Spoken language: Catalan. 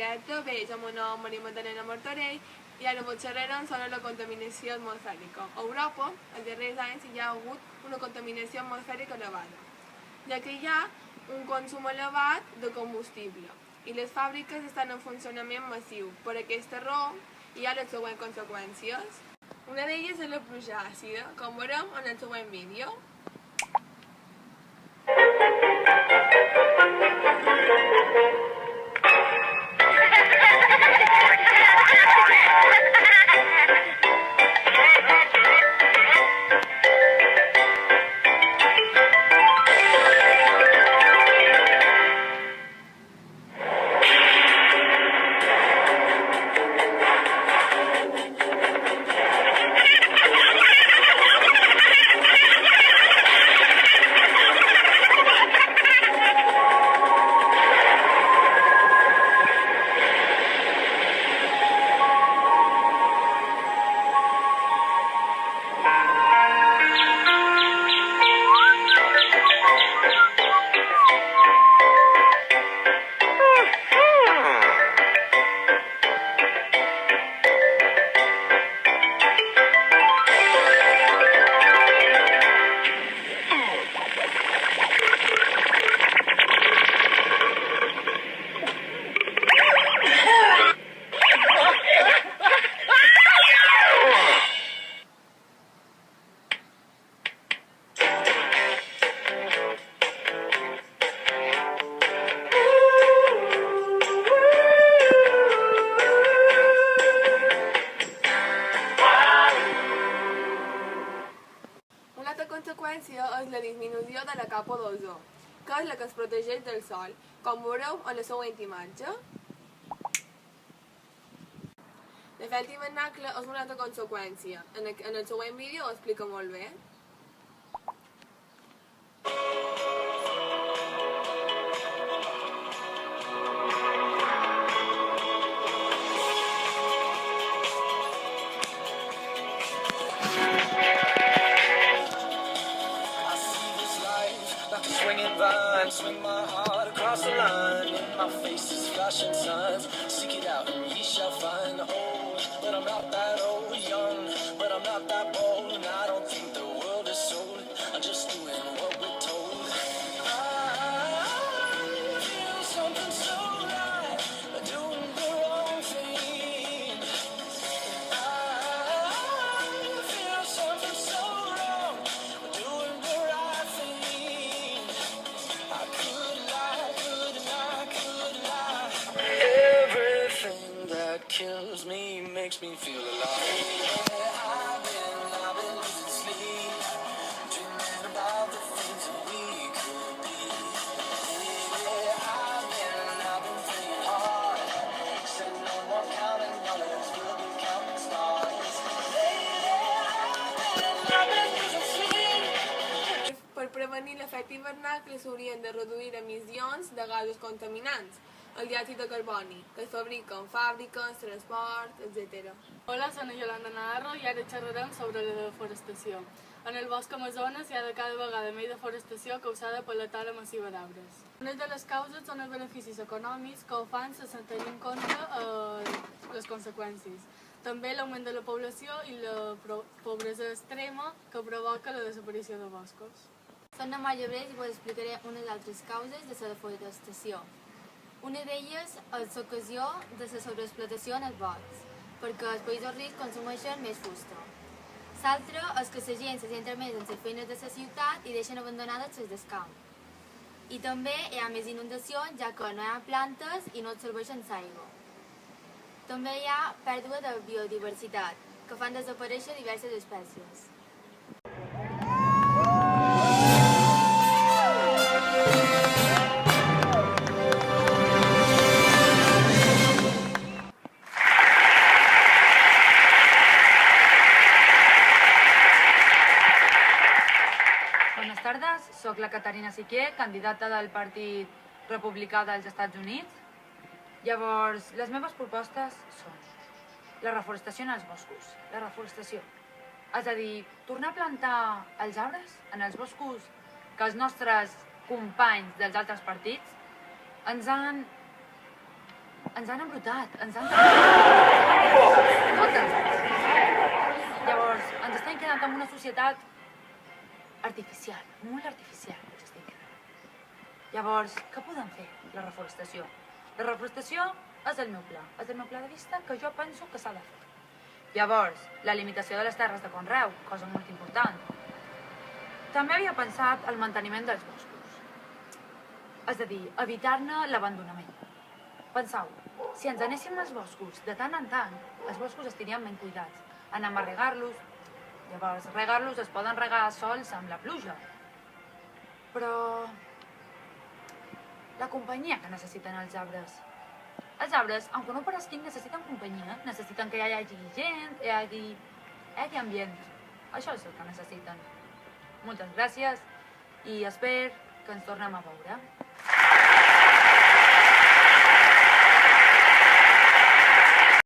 alerta, bé, som una Maria Magdalena Martorell i ara vos xerrarem sobre la contaminació atmosfèrica. A Europa, els darrers anys hi ha hagut una contaminació atmosfèrica elevada, ja que hi ha un consum elevat de combustible i les fàbriques estan en funcionament massiu. Per aquesta raó, hi ha les següents conseqüències. Una d'elles és la pluja àcida, com veurem en el següent vídeo. Una altra conseqüència és la disminució de la capa d'ozó, que és la que es protegeix del sol, com veureu en la següent imatge. L'efecte hivernacle és una altra conseqüència. En el següent vídeo ho explica molt bé. Swinging vine, swing my heart across the line. In my face is flashing signs. Seek it out and ye shall find. Old, but I'm not that old. Young, but I'm not that bold. And I don't think the world is sold. I'm just doing what we're told. I feel something so right, doing the wrong thing. I feel something so wrong, doing the right thing. I could lie. Everything that kills me makes me feel alive. I've been losing sleep, dreaming about the things that we could be. I've been playing hard, said no more counting dollars, we'll be counting stars. I've been losing sleep. Per prevenir l'efecte hivernacle s'haurien de reduir emissions de gasos contaminants, el diòxid de carboni, que es fabrica en fàbriques, transport, etc. Hola, soc Yolanda Navarro i ara xerrarem sobre la deforestació. En el bosc Amazones hi ha cada vegada més deforestació causada per la tala massiva d'arbres. Una de les causes són els beneficis econòmics que ho fan sense tenir en compte les conseqüències. També l'augment de la població i la pobresa extrema que provoca la desaparició de boscos. Soc Namà Llebrés i vos explicaré unes altres causes de la deforestació. Una d'elles és l'ocasió de la sobreexplotació en els boscs, perquè els països rics consumeixen més fusta. L'altra és que la gent se centra més en les feines de la ciutat i deixen abandonades les del camp. I també hi ha més inundacions, ja que no hi ha plantes i no et serveixen l'aigua. També hi ha pèrdua de biodiversitat, que fan desaparèixer diverses espècies. Bones tardes, soc la Caterina Siquier, candidata del Partit Republicà dels Estats Units. Llavors, les meves propostes són la reforestació en els boscos, la reforestació. És a dir, tornar a plantar els arbres en els boscos que els nostres companys dels altres partits ens Ens han embrutat, ens han tallat. Totes. Llavors, ens estem quedant en una societat artificial, molt artificial, ens estem quedant. Llavors, què podem fer? La reforestació. La reforestació és el meu pla de vista que jo penso que s'ha de fer. Llavors, la limitació de les terres de conreu, cosa molt important. També havia pensat el manteniment dels boscos. És a dir, evitar-ne l'abandonament. Penseu, si ens anéssim als boscos de tant en tant, els boscos estarien ben cuidats. Anem a regar-los. Llavors, regar-los es poden regar sols amb la pluja. Però la companyia que necessiten els arbres. Els arbres, aunque no pareixin, necessiten companyia. Necessiten que hi hagi gent, hi hagi ambient. Això és el que necessiten. Moltes gràcies i espero que ens tornem a veure.